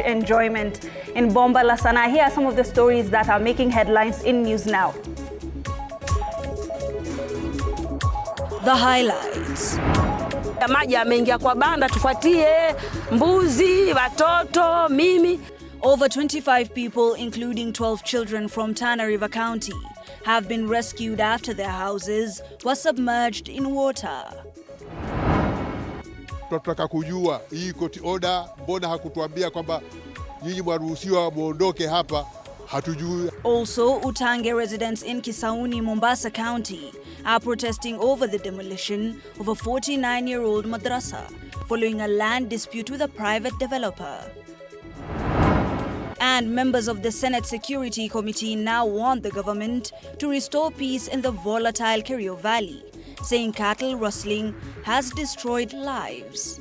enjoyment in Bomba La Sana. Here are some of the stories that are making headlines in News Now. The highlights. Maji yameingia kwa banda, tufuatie mbuzi, watoto, mimi. Over 25 people, including 12 children from Tana River County, have been rescued after their houses were submerged in water. Tunataka kujua hii court order, mbona hakutuambia kwamba nyinyi mwaruhusiwa muondoke hapa, hatujui. Also, Utange residents in Kisauni, Mombasa County are protesting over the demolition of a 49-year-old madrasa following a land dispute with a private developer. And members of the Senate Security Committee now want the government to restore peace in the volatile Kerio Valley, saying cattle rustling has destroyed lives.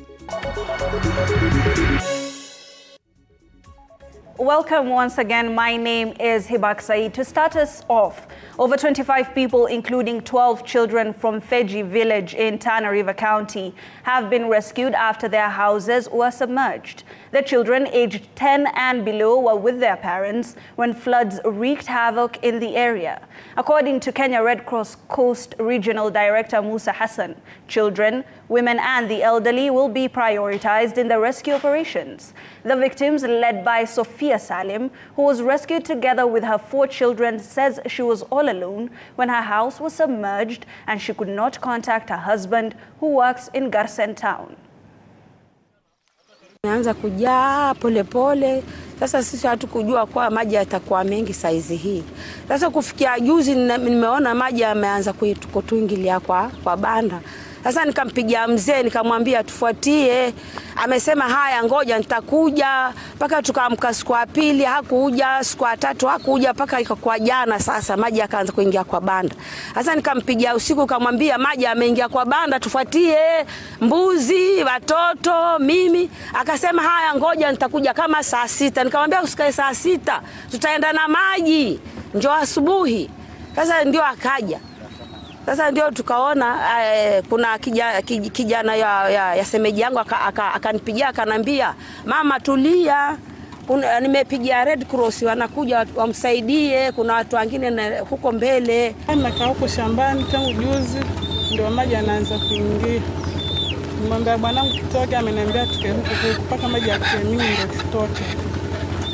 Welcome once again. My name is Hibak Said. To start us off, over 25 people, including 12 children from Feji village in Tana River County, have been rescued after their houses were submerged. The children, aged 10 and below, were with their parents when floods wreaked havoc in the area. According to Kenya Red Cross Coast Regional Director Musa Hassan, children, women and the elderly will be prioritized in the rescue operations. The victims, led by Sophia Salim, who was rescued together with her 4 children, says she was all alone when her house was submerged and she could not contact her husband, who works in Garsen town. Naanza kujaa pole pole. Sasa sisi hatukujua kwa maji yatakuwa mengi saizi hii. Sasa kufikia juzi nimeona maji yameanza kutuingilia kwa banda. Sasa nikampigia mzee nikamwambia tufuatie. Amesema haya ngoja nitakuja. Paka tukaamka siku ya pili hakuja, siku ya tatu hakuja, paka ikakuwa jana sasa maji yakaanza kuingia kwa banda. Sasa nikampigia usiku nikamwambia maji yameingia kwa banda tufuatie mbuzi, watoto, mimi. Akasema haya ngoja nitakuja kama saa 6. Nikamwambia usikae saa 6. Tutaenda na maji. Njoo asubuhi. Sasa ndio akaja. Sasa ndio tukaona kuna kijana ya semeji yangu akanipigia akanambia mama tulia, nimepigia Red Cross wanakuja wamsaidie, kuna watu wengine huko mbele. Nakaa huko shambani tangu juzi ndio maji yanaanza kuingia. Nimwambia bwanangu tutoke, ameniambia tuke huko mpaka maji yake mingi ndio tutoke.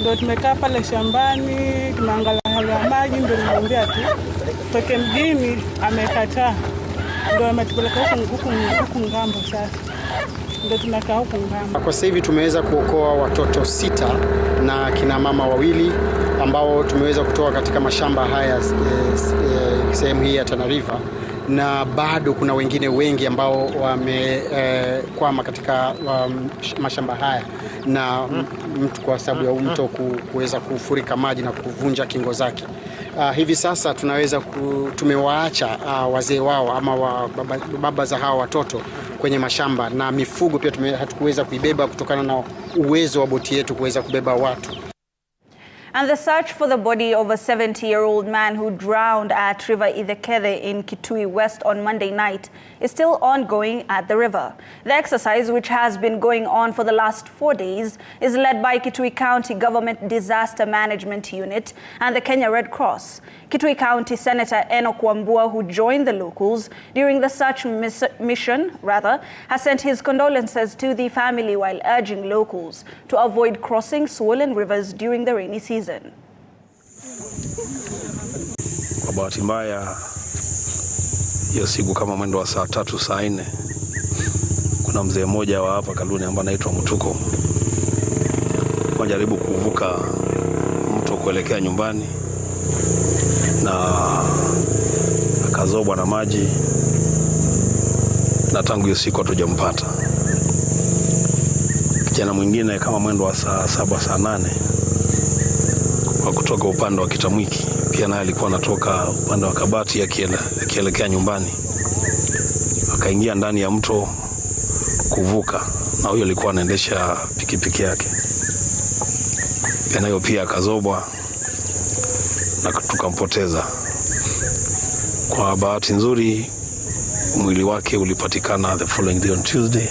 Ndio tumekaa pale shambani tunaangalia maji, ndio nimwambia tu toke mjini, amekataa. Ndio ametupeleka huko ngambo sasa. Ndio tunakaa huko ngambo. Kwa sasa hivi tumeweza kuokoa watoto 6 na kina mama 2 ambao tumeweza kutoa katika mashamba haya sehemu hii ya Tana River, na bado kuna wengine wengi ambao wamekwama katika mashamba haya na mtu kwa sababu ya mto kuweza kufurika maji na kuvunja kingo zake. Hivi sasa tumewaacha wazee wao ama baba za hawa watoto kwenye mashamba, na mifugo pia hatukuweza kuibeba kutokana na uwezo wa boti yetu kuweza kubeba watu. And the search for the body of a 70-year-old man who drowned at River Idekede in Kitui West on Monday night is still ongoing at the river. The exercise, which has been going on for the last 4 days, is led by Kitui County Government Disaster Management Unit and the Kenya Red Cross. Kitui County Senator Enoch Wambua, who joined the locals during the search mission, has sent his condolences to the family while urging locals to avoid crossing swollen rivers during the rainy season. Kwa bahati mbaya hiyo siku kama mwendo wa saa 3 saa 4 kuna mzee mmoja wa hapa Kaluni ambaye anaitwa Mutuko anajaribu kuvuka mto kuelekea nyumbani na akazobwa na maji, na tangu hiyo siku hatujampata. Kijana mwingine kama mwendo wa saa 7 saa 8 wa kutoka upande wa Kitamwiki pia naye alikuwa anatoka upande wa Kabati akielekea nyumbani, akaingia ndani ya mto kuvuka, na huyo alikuwa anaendesha pikipiki yake. Nayo pia akazobwa na tukampoteza. Kwa bahati nzuri mwili wake ulipatikana the following day on Tuesday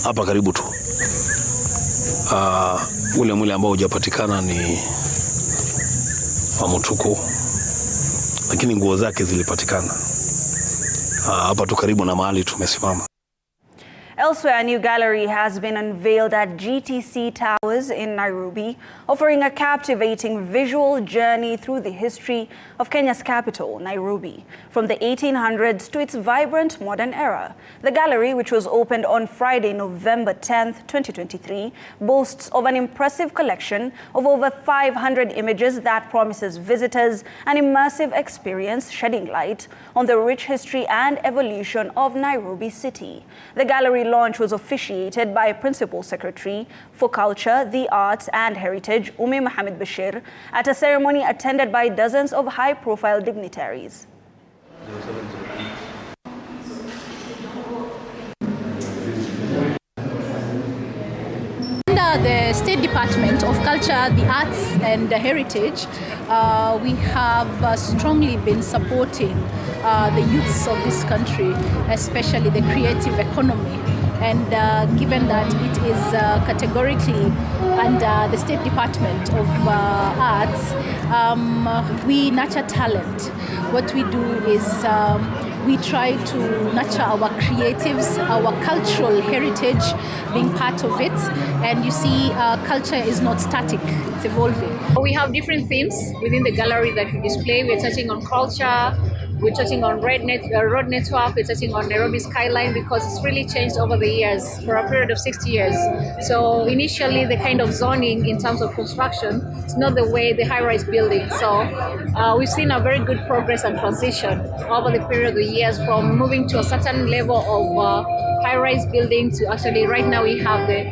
hapa karibu tu. ule mwili ambao hujapatikana ni wa Mutuku, lakini nguo zake zilipatikana hapa tu karibu na mahali tumesimama. Elsewhere, a new gallery has been unveiled at GTC Towers in Nairobi, offering a captivating visual journey through the history of Kenya's capital, Nairobi, from the 1800s to its vibrant modern era. The gallery, which was opened on Friday, November 10th, 2023, boasts of an impressive collection of over 500 images that promises visitors an immersive experience, shedding light on the rich history and evolution of Nairobi city. The gallery launch was officiated by Principal Secretary for Culture, the Arts and Heritage, Umi Mohamed Bashir, at a ceremony attended by dozens of high-profile dignitaries. Under the State Department of Culture, the Arts and Heritage, we have strongly been supporting the youths of this country, especially the creative economy. And given that it is categorically under the State Department of Arts, we nurture talent. What we do is we try to nurture our creatives, our cultural heritage being part of it. And you see, culture is not static, it's evolving. We have different themes within the gallery that we display. We're touching on culture, we're touching on road network, we're touching on Nairobi skyline, because it's really changed over the years for a period of 60 years. So initially the kind of zoning in terms of construction is not the way the high-rise building. So we've seen a very good progress and transition over the period of the years from moving to a certain level of high-rise building to actually right now we have the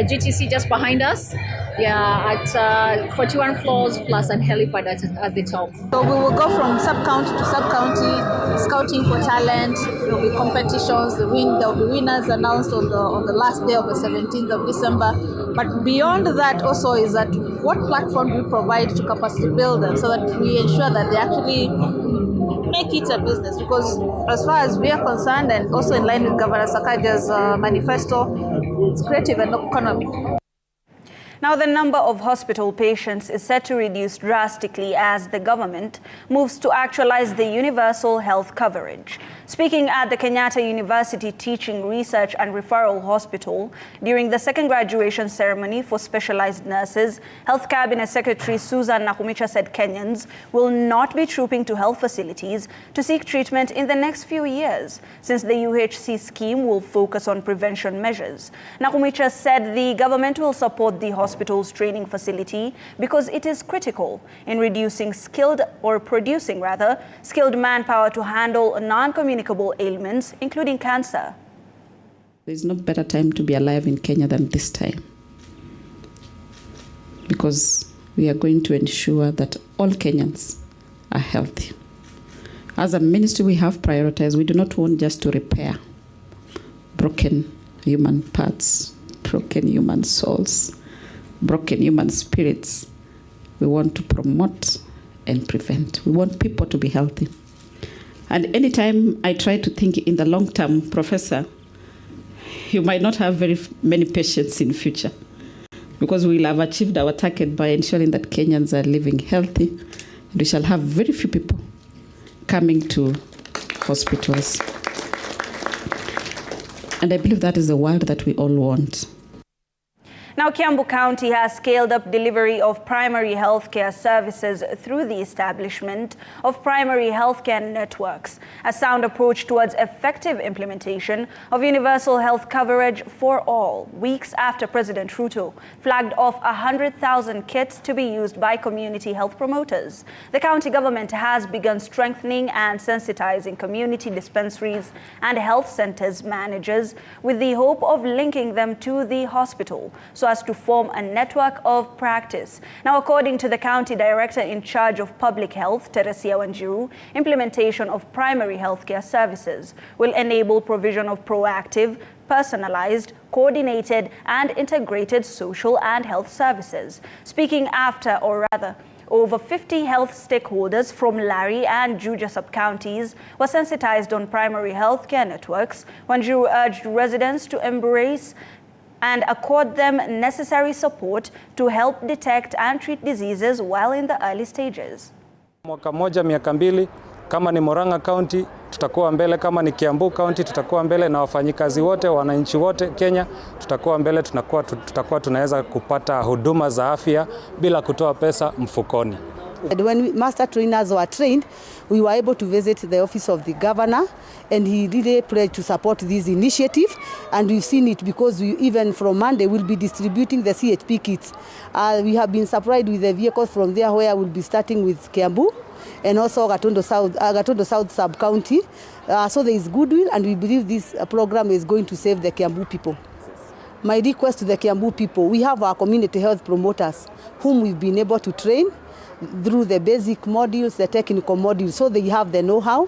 GTC just behind us. Yeah, at 41 floors plus an helipad at the top. So we will go from sub-county to sub-county, scouting for talent. There will be competitions. There will be winners announced on the last day of the 17th of December. But beyond that also is that what platform we provide to capacity builders so that we ensure that they actually make it a business. Because as far as we are concerned, and also in line with Governor Sakaja's manifesto, it's creative and economic. Now, the number of hospital patients is set to reduce drastically as the government moves to actualize the universal health coverage. Speaking at the Kenyatta University Teaching, Research and Referral Hospital during the second graduation ceremony for specialized nurses, Health Cabinet Secretary Susan Nakhumicha said Kenyans will not be trooping to health facilities to seek treatment in the next few years, since the UHC scheme will focus on prevention measures. Nakhumicha said the government will support the hospital's training facility because it is critical in producing skilled manpower to handle non-communicable ailments, including cancer. There's no better time to be alive in Kenya than this time, because we are going to ensure that all Kenyans are healthy. As a ministry, we have prioritized. We do not want just to repair broken human parts, broken human souls, broken human spirits. We want to promote and prevent. We want people to be healthy. And anytime I try to think in the long term, Professor, you might not have very many patients in future, because we will have achieved our target by ensuring that Kenyans are living healthy. And we shall have very few people coming to hospitals. And I believe that is the world that we all want. Now, Kiambu County has scaled up delivery of primary healthcare services through the establishment of primary healthcare networks, a sound approach towards effective implementation of universal health coverage for all, weeks after President Ruto flagged off 100,000 kits to be used by community health promoters. The county government has begun strengthening and sensitizing community dispensaries and health centers managers with the hope of linking them to the hospital, so as to form a network of practice. Now, according to the county director in charge of public health, Teresia Wanjiru, implementation of primary healthcare services will enable provision of proactive, personalized, coordinated, and integrated social and health services. Speaking after, or rather, over 50 health stakeholders from Lari and Juja sub-counties were sensitized on primary healthcare networks. Wanjiru urged residents to embrace and accord them necessary support to help detect and treat diseases while in the early stages. Mwaka moja miaka mbili, kama ni Murang'a County tutakuwa mbele, kama ni Kiambu County tutakuwa mbele, na wafanyikazi wote, wananchi wote Kenya tutakuwa mbele, tutakuwa tunaweza kupata huduma za afya bila kutoa pesa mfukoni. When master trainers were trained, we were able to visit the office of the governor, and he really pledged to support this initiative, and we've seen it because even from Monday we'll be distributing the CHP kits. We have been supplied with the vehicles from there, where we'll be starting with Kiambu and also Gatondo South Sub-County. So there is goodwill, and we believe this program is going to save the Kiambu people. My request to the Kiambu people, we have our community health promoters whom we've been able to train through the basic modules, the technical modules, so they have the know-how.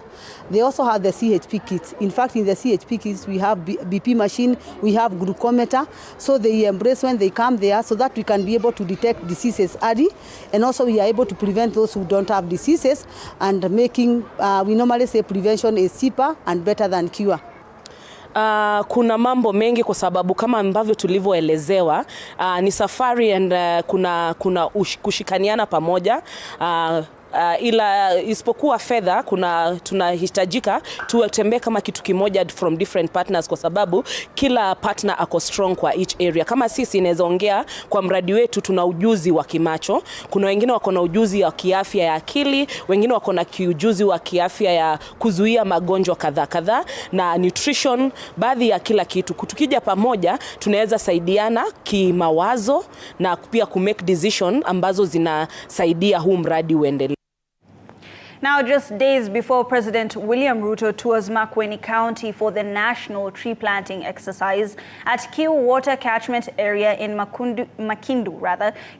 They also have the CHP kits. In fact, in the CHP kits, we have BP machine, we have glucometer, so they embrace when they come there, so that we can be able to detect diseases early, and also we are able to prevent those who don't have diseases, and making, we normally say prevention is cheaper and better than cure. Kuna mambo mengi kwa sababu kama ambavyo tulivyoelezewa, ni safari and kuna kushikaniana pamoja, ila isipokuwa fedha, tunahitajika tutembee kama kitu kimoja from different partners, kwa sababu kila partner ako strong kwa each area. Kama sisi inaweza ongea kwa mradi wetu, tuna ujuzi wa kimacho, kuna wengine wako na ujuzi wa kiafya ya akili, wengine wako na ujuzi wa kiafya ya kuzuia magonjwa kadhaa na nutrition, baadhi ya kila kitu. Tukija pamoja tunaweza saidiana kimawazo na pia ku make decision ambazo zinasaidia huu mradi uendelee. Now, just days before President William Ruto tours Makueni County for the national tree planting exercise at Kiu Water Catchment Area in Makindu,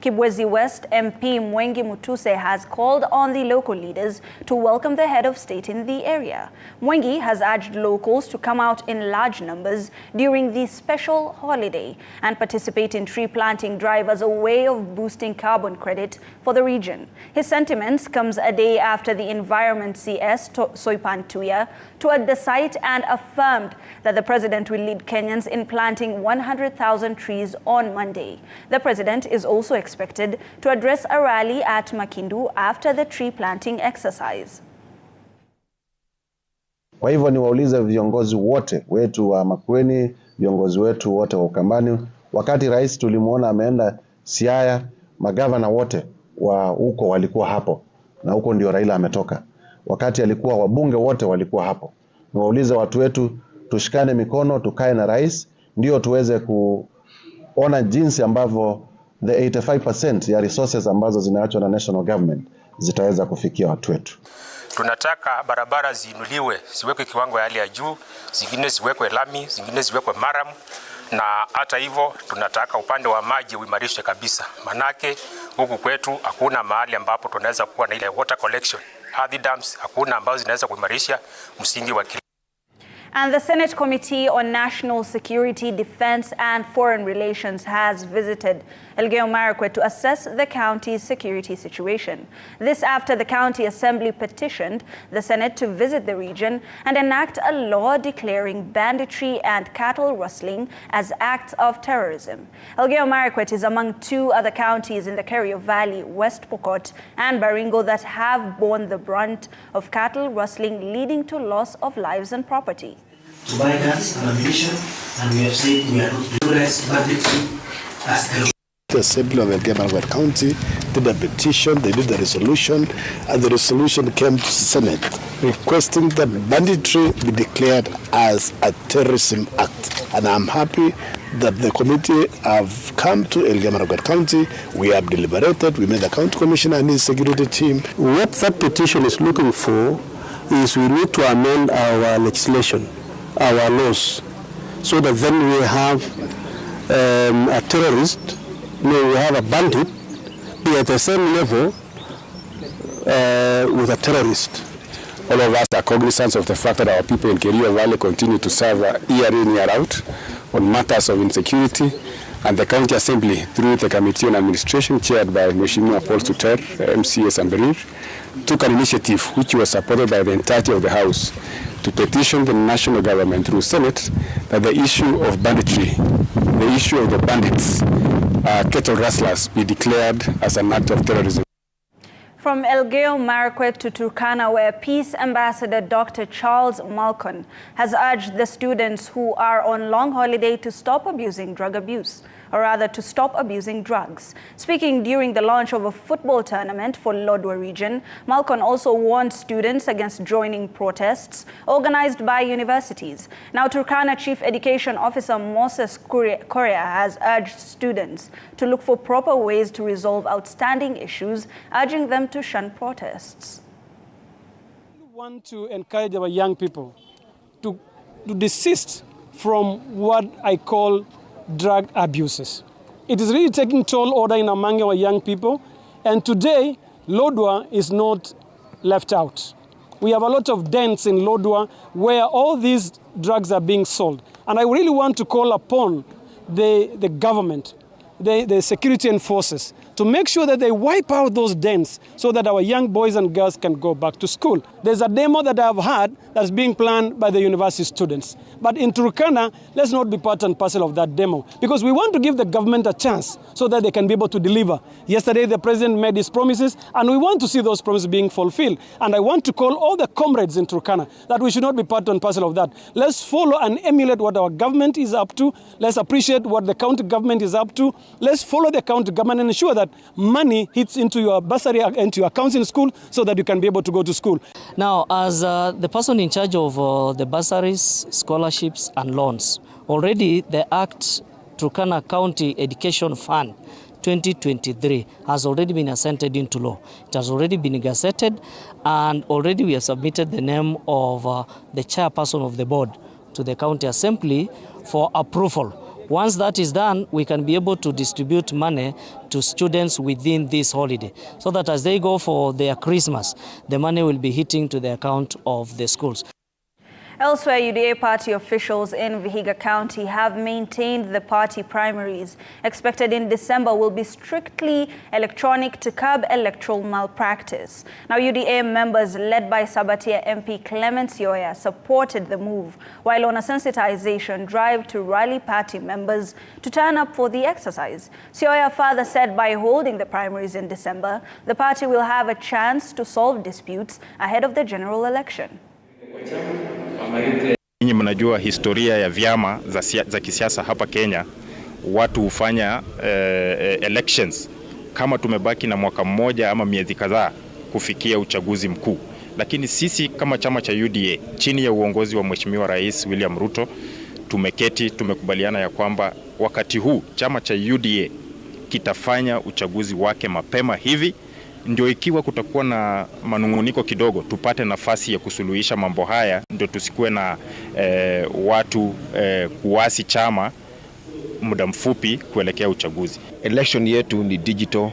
Kibwezi West MP Mwengi Mutuse has called on the local leaders to welcome the head of state in the area. Mwengi has urged locals to come out in large numbers during the special holiday and participate in tree planting drive as a way of boosting carbon credit for the region. His sentiments comes a day after the Environment CS Soipan Tuya toured the site and affirmed that the president will lead Kenyans in planting 100,000 trees on Monday. The president is also expected to address a rally at Makindu after the tree planting exercise. Kwa hivyo niwaulize viongozi wote wetu wa Makueni, viongozi wetu wote wa Ukambani, wakati rais tulimuona ameenda Siaya, magavana wote wa huko walikuwa hapo. Na huko ndio Raila ametoka. Wakati alikuwa wabunge wote walikuwa hapo. Niwaulize watu wetu, tushikane mikono, tukae na rais, ndio tuweze kuona jinsi ambavyo the 85% ya resources ambazo zinaachwa na national government zitaweza kufikia watu wetu. Tunataka barabara ziinuliwe, ziwekwe kiwango ya hali ya juu, zingine ziwekwe lami, zingine ziwekwe maram, na hata hivyo tunataka upande wa maji uimarishwe kabisa. Manake huku kwetu hakuna mahali ambapo tunaweza kuwa na ile water collection. Earthy dams hakuna ambazo zinaweza kuimarisha msingi wa kilimo. And the Senate Committee on National Security, Defense and Foreign Relations has visited Elgeyo Marakwet to assess the county's security situation. This after the County Assembly petitioned the Senate to visit the region and enact a law declaring banditry and cattle rustling as acts of terrorism. Elgeyo Marakwet is among two other counties in the Kerio Valley, West Pokot and Baringo that have borne the brunt of cattle rustling, leading to loss of lives and property. To buy guns and ammunition, and we have said we are not legalized banditry as terrorism. The Assembly of Elgeyo Marakwet County did a petition, they did a resolution, and the resolution came to Senate requesting that banditry be declared as a terrorism act. And I'm happy that the committee have come to Elgeyo Marakwet County. We have deliberated, we met the county commissioner and his security team. What that petition is looking for is we need to amend our legislation, our laws, so that then we have a terrorist, we have a bandit be at the same level with a terrorist. All of us are cognizant of the fact that our people in Kerio Valley continue to serve year in, year out on matters of insecurity, and the County Assembly, through the Committee on Administration chaired by Mheshimiwa Paul Suter, MCS and Berir, took an initiative which was supported by the entirety of the House to petition the national government through Senate that the issue of banditry the issue of the bandits, cattle rustlers, be declared as an act of terrorism. From Elgeyo Marakwet to Turkana, where Peace Ambassador Dr. Charles Malcolm has urged the students who are on long holiday to stop abusing drugs. Speaking during the launch of a football tournament for Lodwar region, Malcolm also warned students against joining protests organized by universities. Now, Turkana Chief Education Officer Moses Korea has urged students to look for proper ways to resolve outstanding issues, urging them to shun protests. We want to encourage our young people to desist from what I call drug abuses. It is really taking toll among our young people, and today Lodwar is not left out. We have a lot of dens in Lodwar where all these drugs are being sold, and I really want to call upon the government, the security enforcers, to make sure that they wipe out those dens so that our young boys and girls can go back to school. There's a demo that I've had that's being planned by the university students. But in Turkana, let's not be part and parcel of that demo, because we want to give the government a chance so that they can be able to deliver. Yesterday, the president made his promises, and we want to see those promises being fulfilled. And I want to call all the comrades in Turkana that we should not be part and parcel of that. Let's follow and emulate what our government is up to. Let's appreciate what the county government is up to. Let's follow the county government and ensure that money hits into your bursary, into your accounts in school, so that you can be able to go to school. Now, as the person in charge of the bursaries, scholarships and loans, already the Act Turkana County Education Fund 2023 has already been assented into law. It has already been gazetted, and already we have submitted the name of the chairperson of the board to the county assembly for approval. Once that is done, we can be able to distribute money to students within this holiday, so that as they go for their Christmas, the money will be hitting to the account of the schools. Elsewhere, UDA party officials in Vihiga County have maintained the party primaries expected in December will be strictly electronic to curb electoral malpractice. Now, UDA members led by Sabatia MP Clement Sioya supported the move, while on a sensitization drive to rally party members to turn up for the exercise. Sioya further said by holding the primaries in December, the party will have a chance to solve disputes ahead of the general election. Ninyi mnajua historia ya vyama za kisiasa hapa Kenya, watu hufanya elections kama tumebaki na mwaka mmoja ama miezi kadhaa kufikia uchaguzi mkuu. Lakini sisi kama chama cha UDA chini ya uongozi wa Mheshimiwa Rais William Ruto tumekubaliana ya kwamba wakati huu chama cha UDA kitafanya uchaguzi wake mapema hivi, ndio ikiwa kutakuwa na manunguniko kidogo tupate nafasi ya kusuluhisha mambo haya, ndio tusikuwe na watu kuasi chama muda mfupi kuelekea uchaguzi. Election yetu ni digital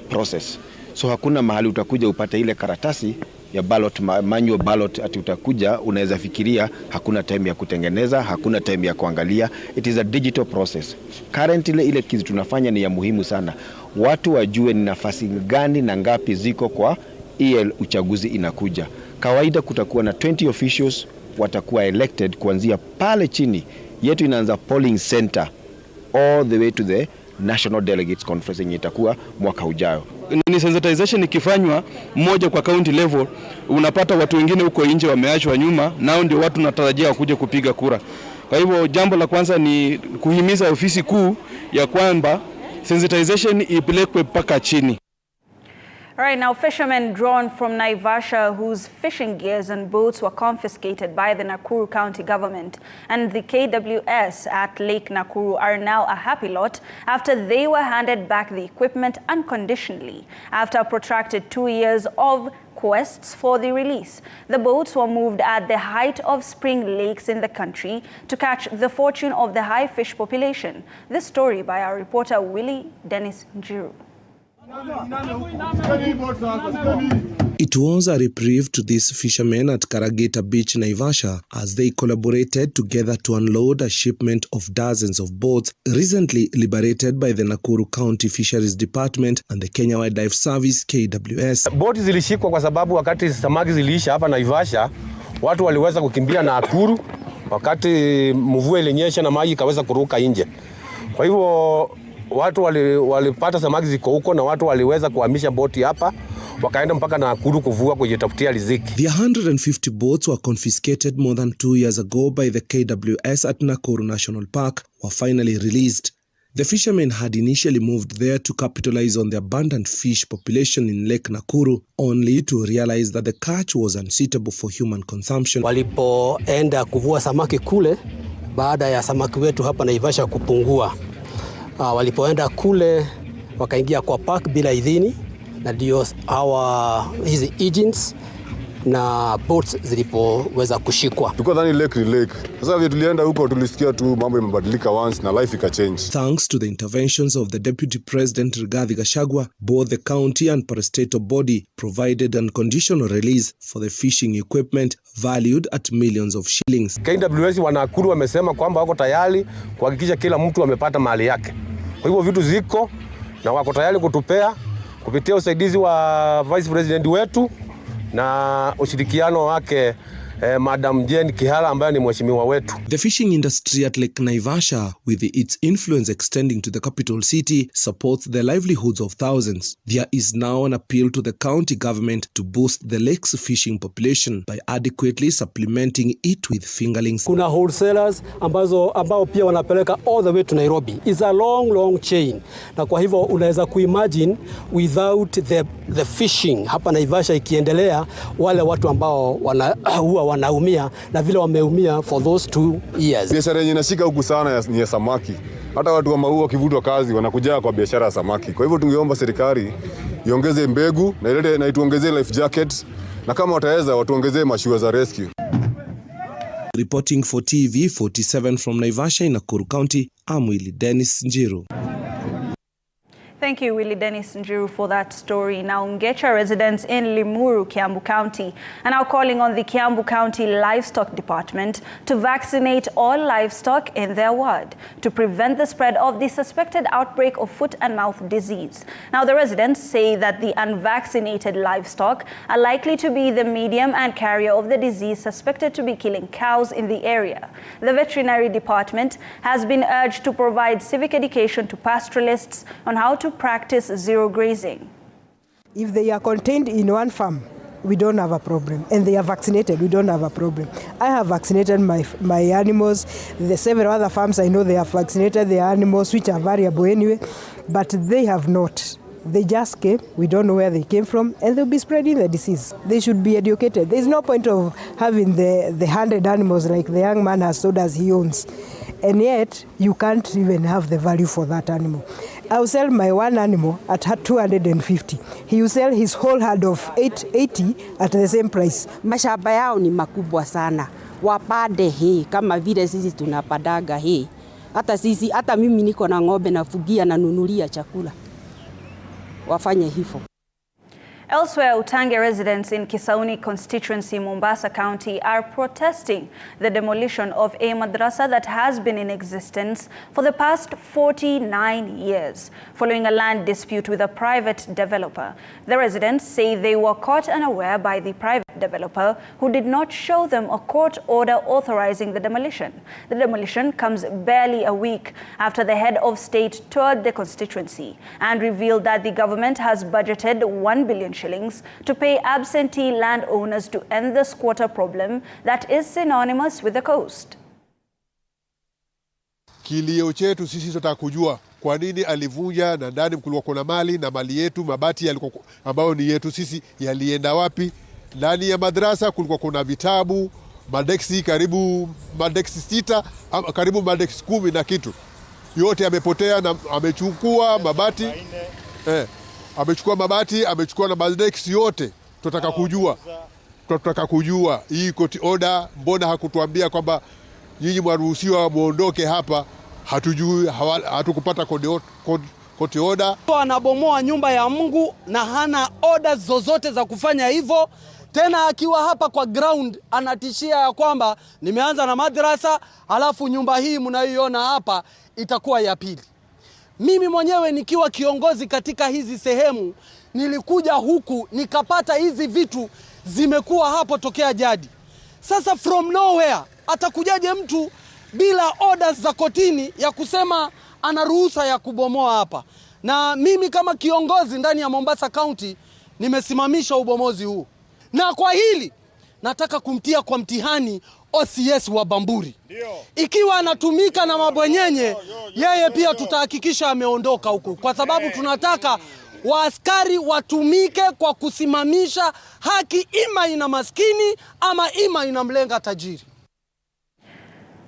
process, so hakuna mahali utakuja upate ile karatasi ya ballot, manual ballot, ati utakuja unaweza fikiria hakuna time ya kutengeneza, hakuna time ya kuangalia. It is a digital process. Currently ile kitu tunafanya ni ya muhimu sana. Watu wajue ni nafasi gani na ngapi ziko kwa ile uchaguzi inakuja. Kawaida kutakuwa na 20 officials watakuwa elected kuanzia pale chini. Yetu inaanza polling center all the way to the National Delegates Conference yenye itakuwa mwaka ujao. Ni sensitization ikifanywa mmoja kwa county level, unapata watu wengine huko nje wameachwa nyuma, nao ndio watu natarajia kuja kupiga kura. Kwa hivyo jambo la kwanza ni kuhimiza ofisi kuu ya kwamba sensitization ipelekwe mpaka chini. All right, now fishermen drawn from Naivasha whose fishing gears and boats were confiscated by the Nakuru County government and the KWS at Lake Nakuru are now a happy lot after they were handed back the equipment unconditionally after a protracted 2 years of quests for the release. The boats were moved at the height of spring lakes in the country to catch the fortune of the high fish population. This story by our reporter Willie Dennis Njiru. It was a reprieve to these fishermen at Karagita Beach, Naivasha, as they collaborated together to unload a shipment of dozens of boats recently liberated by the Nakuru County Fisheries Department and the Kenya Wildlife Service KWS. Boti zilishikwa kwa sababu wakati samaki zilisha hapa Naivasha, watu waliweza kukimbia Nakuru wakati mvua ilinyesha na maji ikaweza kuruka nje. Kwa hivyo watu walipata samaki ziko huko na watu waliweza kuhamisha boti hapa wakaenda mpaka Nakuru kuvua kujitafutia riziki. The 150 boats were confiscated more than 2 years ago by the KWS at Nakuru National Park were finally released. The fishermen had initially moved there to capitalize on the abundant fish population in Lake Nakuru, only to realize that the catch was unsuitable for human consumption. Walipoenda kuvua samaki kule, baada ya samaki wetu hapa Naivasha kupungua, walipoenda kule wakaingia kwa park bila idhini, na ndio hizi agents na boats zilipoweza kushikwa. Tuko dhani lake ni lake. Sasa vile tulienda huko tulisikia tu mambo yamebadilika once na life ikachange. Thanks to the interventions of the Deputy President Rigathi Gachagua, both the county and parastatal body provided unconditional release for the fishing equipment valued at millions of shillings. KWS wa Nakuru wamesema kwamba wako tayari kuhakikisha kila mtu amepata mali yake. Kwa hivyo vitu ziko na wako tayari kutupea kupitia usaidizi wa Vice President wetu na ushirikiano wake Madam Jane Kihala ambaye ni mheshimiwa wetu. The fishing industry at Lake Naivasha, with its influence extending to the capital city, supports the livelihoods of thousands. There is now an appeal to the county government to boost the lake's fishing population by adequately supplementing it with fingerlings. Kuna wholesalers ambao pia wanapeleka all the way to Nairobi. It's a long chain. Na kwa hivyo unaweza kuimagine without the fishing hapa Naivasha ikiendelea, wale watu ambao wanaumia na vile wameumia for those 2 years. Biashara yenye inashika huku sana ni ya samaki. Hata watu wa maua kivutwa kazi wanakuja kwa biashara ya samaki. Kwa hivyo tungeomba serikali iongeze mbegu na ituongezee life jackets, na kama wataweza watuongezee mashua za rescue. Reporting for TV 47 from Naivasha in Nakuru County, I'm Willie Dennis Njiru. Thank you, Willie Dennis Njiru, for that story. Now, Ngecha residents in Limuru, Kiambu County, are now calling on the Kiambu County Livestock Department to vaccinate all livestock in their ward to prevent the spread of the suspected outbreak of foot and mouth disease. Now, the residents say that the unvaccinated livestock are likely to be the medium and carrier of the disease suspected to be killing cows in the area. The veterinary department has been urged to provide civic education to pastoralists on how to practice zero grazing. If they are contained in one farm, we don't have a problem. And they are vaccinated, we don't have a problem. I have vaccinated my animals. The several other farms I know they have vaccinated their animals, which are variable anyway, but they have not. They just came, we don't know where they came from, and they'll be spreading the disease. They should be educated. There's no point of having the 100 animals like the young man has told us he owns. And yet, you can't even have the value for that animal. I'll sell my one animal at 250. He will sell his whole herd of 880 at the same price. Mashamba yao ni makubwa sana. Wapande hii kama vile sisi tunapadaga hii. Hata mimi niko na ng'ombe nafugia na nunulia chakula. Wafanye hivyo. Elsewhere, Utange residents in Kisauni constituency, Mombasa County, are protesting the demolition of a madrasa that has been in existence for the past 49 years, following a land dispute with a private developer. The residents say they were caught unaware by the private developer, who did not show them a court order authorizing the demolition. The demolition comes barely a week after the head of state toured the constituency and revealed that the government has budgeted 1 billion shillings to pay absentee landowners to end the squatter problem that is synonymous with the coast. Kilio chetu sisi tunataka kujua kwa nini alivunja na ndani kulikuwa kuna mali na mali yetu mabati yalikuwa ambayo ni yetu sisi yalienda wapi? Ndani ya madrasa kulikuwa kuna vitabu, madeksi karibu madeksi 6, karibu madeksi 10 na kitu. Yote yamepotea na amechukua mabati. Amechukua mabati, amechukua na madeksi yote. Tunataka kujua hii court order, mbona hakutuambia kwamba nyinyi mwaruhusiwa muondoke hapa? Hatujui, hatukupata court order. Anabomoa nyumba ya Mungu na hana orders zozote za kufanya hivyo. Tena akiwa hapa kwa ground anatishia ya kwamba nimeanza na madrasa, alafu nyumba hii mnayoiona hapa itakuwa ya pili. Mimi mwenyewe nikiwa kiongozi katika hizi sehemu, nilikuja huku nikapata hizi vitu zimekuwa hapo tokea jadi. Sasa from nowhere atakujaje mtu bila orders za kotini ya kusema ana ruhusa ya kubomoa hapa. Na mimi kama kiongozi ndani ya Mombasa County nimesimamisha ubomozi huu. Na kwa hili nataka kumtia kwa mtihani OCS wa Bamburi. Ikiwa anatumika na mabwenyenye, yeye pia tutahakikisha ameondoka huku, kwa sababu tunataka waaskari watumike kwa kusimamisha haki, ima ina maskini ama ima inamlenga tajiri.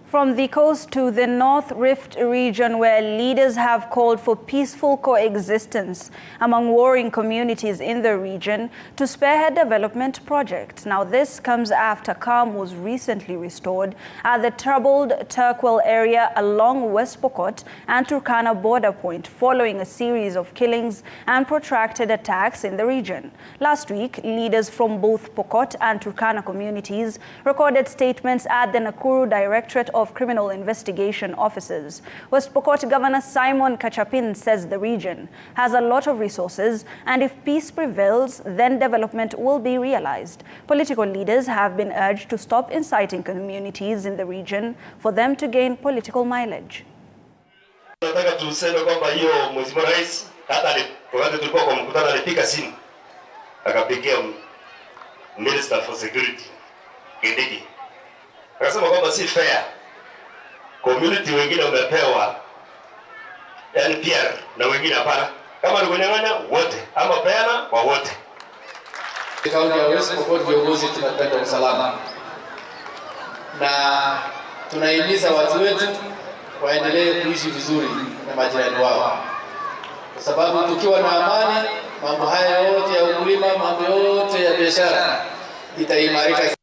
From the coast to the North Rift region, where leaders have called for peaceful coexistence among warring communities in the region to spearhead development projects. Now, this comes after calm was recently restored at the troubled Turkwell area along West Pokot and Turkana border point following a series of killings and protracted attacks in the region. Last week, leaders from both Pokot and Turkana communities recorded statements at the Nakuru Directorate of Criminal Investigation Officers. West Pokot Governor Simon Kachapin says the region has a lot of resources, and if peace prevails, then development will be realized. Political leaders have been urged to stop inciting communities in the region for them to gain political mileage. Nataka tuseme kwamba hiyo Mheshimiwa Rais hata wakati tulikuwa kwa mkutano alipiga simu akapigia Minister for Security Kindiki. Akasema kwamba si fair. Community wengine wamepewa NPR na wengine hapana. Kama ni kunyang'anya wote ama peana kwa wote. Kaunti ya West Pokot viongozi tunapenda usalama. Na tunahimiza watu wetu waendelee kuishi vizuri na majirani wao. Kwa sababu tukiwa na amani, mambo haya yote ya ukulima, mambo yote ya biashara itaimarika.